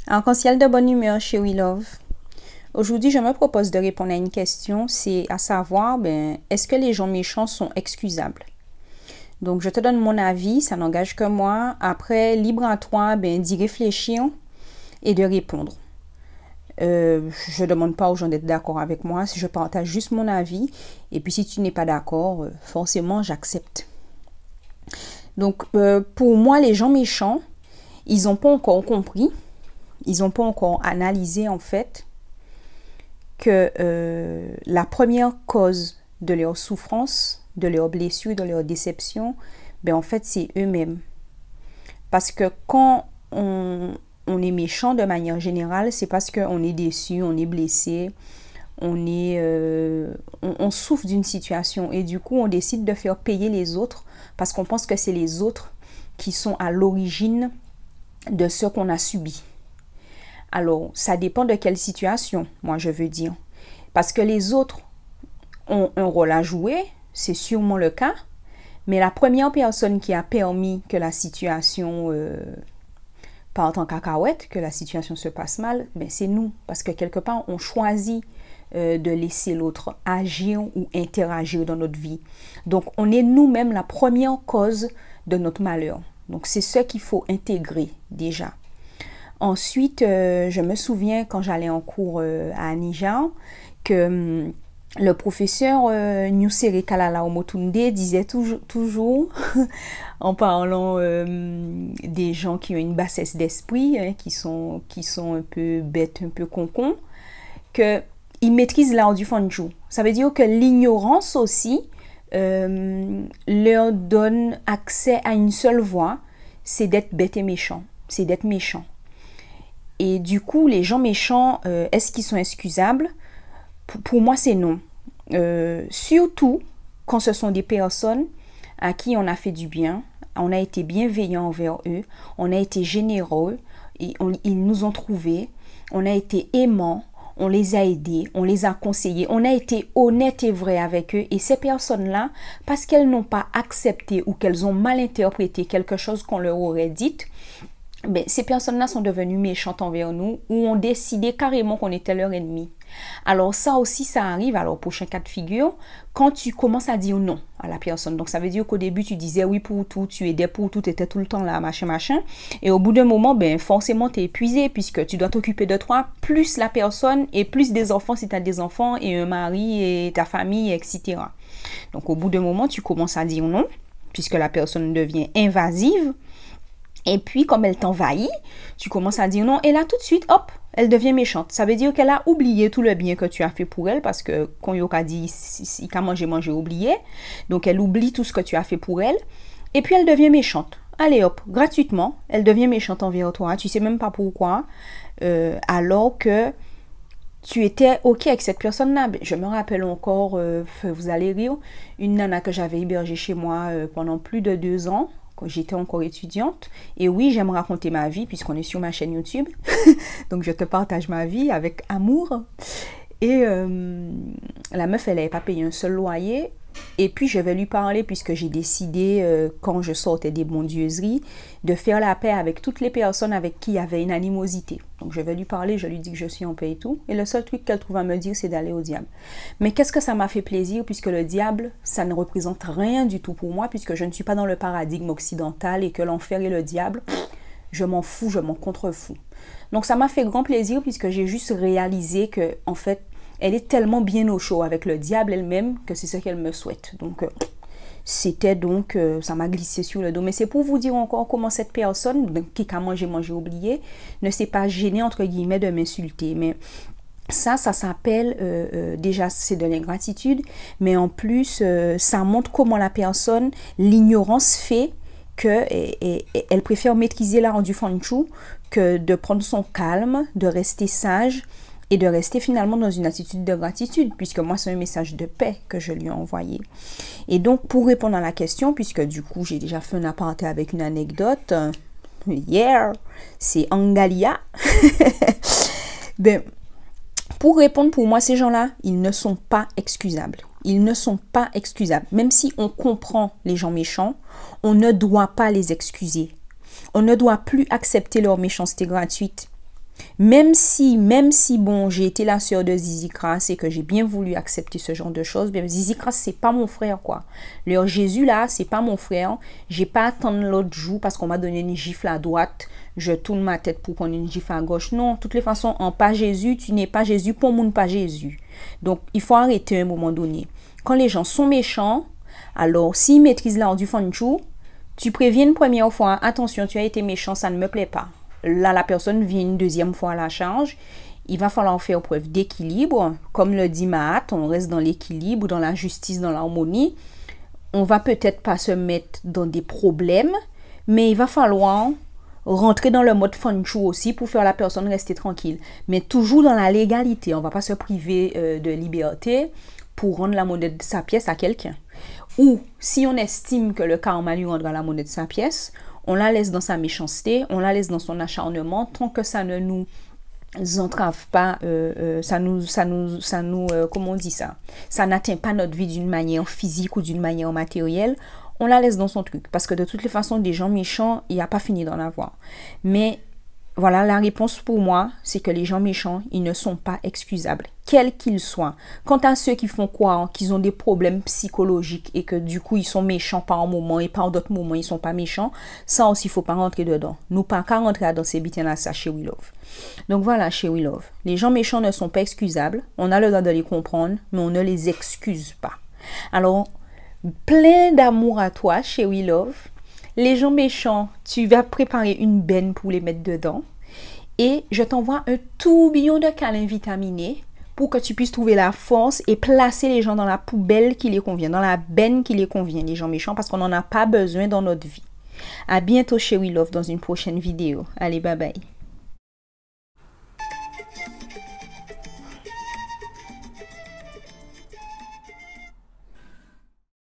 Arc-en-ciel de bonne humeur chez We Love. Aujourd'hui, je me propose de répondre à une question, c'est à savoir, est-ce que les gens méchants sont excusables? Donc, je te donne mon avis, ça n'engage que moi. Après, libre à toi d'y réfléchir et de répondre. Je ne demande pas aux gens d'être d'accord avec moi, je partage juste mon avis. Et puis, si tu n'es pas d'accord, forcément, j'accepte. Donc, pour moi, les gens méchants, ils n'ont pas encore compris, ils n'ont pas encore analysé en fait que la première cause de leur souffrance, de leur blessure, de leur déception, en fait, c'est eux-mêmes. Parce que quand on est méchant de manière générale, c'est parce qu'on est déçu, on est blessé, on souffre d'une situation et du coup, on décide de faire payer les autres parce qu'on pense que c'est les autres qui sont à l'origine de ce qu'on a subi. Alors, ça dépend de quelle situation, moi je veux dire. Parce que les autres ont un rôle à jouer, c'est sûrement le cas, mais la première personne qui a permis que la situation parte en cacahuète, que la situation se passe mal, c'est nous. Parce que quelque part, on choisit de laisser l'autre agir ou interagir dans notre vie. Donc, on est nous-mêmes la première cause de notre malheur. Donc, c'est ce qu'il faut intégrer déjà. Ensuite, je me souviens quand j'allais en cours à Anija que le professeur Nusere Kalala Omotunde disait toujours en parlant des gens qui ont une bassesse d'esprit, qui sont un peu bêtes, un peu concons, qu'ils maîtrisent l'art du fanju. Ça veut dire que l'ignorance aussi leur donne accès à une seule voie, c'est d'être bête et méchant, c'est d'être méchant. Et du coup, les gens méchants, est-ce qu'ils sont excusables? Pour moi, c'est non. Surtout quand ce sont des personnes à qui on a fait du bien, on a été bienveillant envers eux, on a été généreux, et ils nous ont trouvés, on a été aimants, on les a aidés, on les a conseillés, on a été honnête et vrai avec eux. Et ces personnes-là, parce qu'elles n'ont pas accepté ou qu'elles ont mal interprété quelque chose qu'on leur aurait dit, ces personnes-là sont devenues méchantes envers nous ou ont décidé carrément qu'on était leur ennemi. Alors ça aussi, ça arrive, alors prochain cas de figure, quand tu commences à dire non à la personne. Donc ça veut dire qu'au début, tu disais oui pour tout, tu aidais pour tout, tu étais tout le temps là, machin. Et au bout d'un moment, forcément, tu es épuisé puisque tu dois t'occuper de toi, plus la personne et plus des enfants si tu as des enfants et un mari et ta famille, etc. Donc au bout d'un moment, tu commences à dire non puisque la personne devient invasive. Et puis, comme elle t'envahit, tu commences à dire non. Et là, tout de suite, hop, elle devient méchante. Ça veut dire qu'elle a oublié tout le bien que tu as fait pour elle. Parce que quand Yoka dit, si tu as mangé, oublié. Donc, elle oublie tout ce que tu as fait pour elle. Et puis, elle devient méchante. Allez, hop, gratuitement, elle devient méchante envers toi. Tu sais même pas pourquoi. Alors que tu étais OK avec cette personne-là. Je me rappelle encore, vous allez rire, une nana que j'avais hébergée chez moi pendant plus de 2 ans. Quand j'étais encore étudiante. Et oui, j'aime raconter ma vie puisqu'on est sur ma chaîne YouTube. Donc, je te partage ma vie avec amour. Et la meuf, elle n'avait pas payé un seul loyer. Et puis, je vais lui parler puisque j'ai décidé, quand je sortais des bondieuseries, de faire la paix avec toutes les personnes avec qui il y avait une animosité. Donc, je vais lui parler, je lui dis que je suis en paix et tout. Et le seul truc qu'elle trouve à me dire, c'est d'aller au diable. Mais qu'est-ce que ça m'a fait plaisir puisque le diable, ça ne représente rien du tout pour moi puisque je ne suis pas dans le paradigme occidental et que l'enfer et le diable, je m'en fous, je m'en contrefous. Donc, ça m'a fait grand plaisir puisque j'ai juste réalisé que, en fait, elle est tellement bien au chaud avec le diable elle-même que c'est ce qu'elle me souhaite. Donc, ça m'a glissé sur le dos. Mais c'est pour vous dire encore comment cette personne, qui a mangé, oublié, ne s'est pas gênée, entre guillemets, de m'insulter. Mais ça s'appelle, déjà, c'est de l'ingratitude. Mais en plus, ça montre comment la personne, l'ignorance fait qu'elle préfère maîtriser l'art du fanchu que de prendre son calme, de rester sage, et de rester finalement dans une attitude de gratitude, puisque moi, c'est un message de paix que je lui ai envoyé. Et donc, pour répondre à la question, puisque du coup, j'ai déjà fait un aparté avec une anecdote, c'est Angalia. Pour répondre, pour moi, ces gens-là, ils ne sont pas excusables. Ils ne sont pas excusables. Même si on comprend les gens méchants, on ne doit pas les excuser. On ne doit plus accepter leur méchanceté gratuite. Même si, bon, j'ai été la sœur de Zizi Crass et que j'ai bien voulu accepter ce genre de choses, bien, Zizi Crass, c'est pas mon frère, quoi. Leur Jésus, là, c'est pas mon frère. J'ai pas à attendre l'autre jour parce qu'on m'a donné une gifle à droite. Je tourne ma tête pour prendre une gifle à gauche. Non, de toutes les façons, en pas Jésus, tu n'es pas Jésus pour mon pas Jésus. Donc, il faut arrêter à un moment donné. Quand les gens sont méchants, alors, s'ils maîtrisent l'art du fanchou, tu préviens une première fois, attention, tu as été méchant, ça ne me plaît pas. Là, la personne vient une deuxième fois à la charge. Il va falloir faire preuve d'équilibre. Comme le dit Mahat, on reste dans l'équilibre, dans la justice, dans l'harmonie. On va peut-être pas se mettre dans des problèmes, mais il va falloir rentrer dans le mode fanchou aussi pour faire la personne rester tranquille. Mais toujours dans la légalité. On ne va pas se priver de liberté pour rendre la monnaie de sa pièce à quelqu'un. Ou si on estime que le karma lui rendra la monnaie de sa pièce, on la laisse dans sa méchanceté, on la laisse dans son acharnement, tant que ça ne nous entrave pas, comment on dit ça? Ça n'atteint pas notre vie d'une manière physique ou d'une manière matérielle, on la laisse dans son truc. Parce que de toutes les façons, des gens méchants, il n'y a pas fini d'en avoir. Mais voilà, la réponse pour moi, c'est que les gens méchants, ils ne sont pas excusables, quels qu'ils soient. Quant à ceux qui font croire qu'ils ont des problèmes psychologiques et que du coup, ils sont méchants par un moment et par d'autres moments, ils ne sont pas méchants, ça aussi, il ne faut pas rentrer dedans. Nous, pas qu'à rentrer dans ces bitins-là, ça, chez We Love. Donc voilà, chez We Love. Les gens méchants ne sont pas excusables. On a le droit de les comprendre, mais on ne les excuse pas. Alors, plein d'amour à toi, chez We Love. Les gens méchants, tu vas préparer une benne pour les mettre dedans. Et je t'envoie un tourbillon de câlins vitaminés pour que tu puisses trouver la force et placer les gens dans la poubelle qui les convient, dans la benne qui les convient, les gens méchants, parce qu'on n'en a pas besoin dans notre vie. À bientôt chez We Love dans une prochaine vidéo. Allez, bye bye.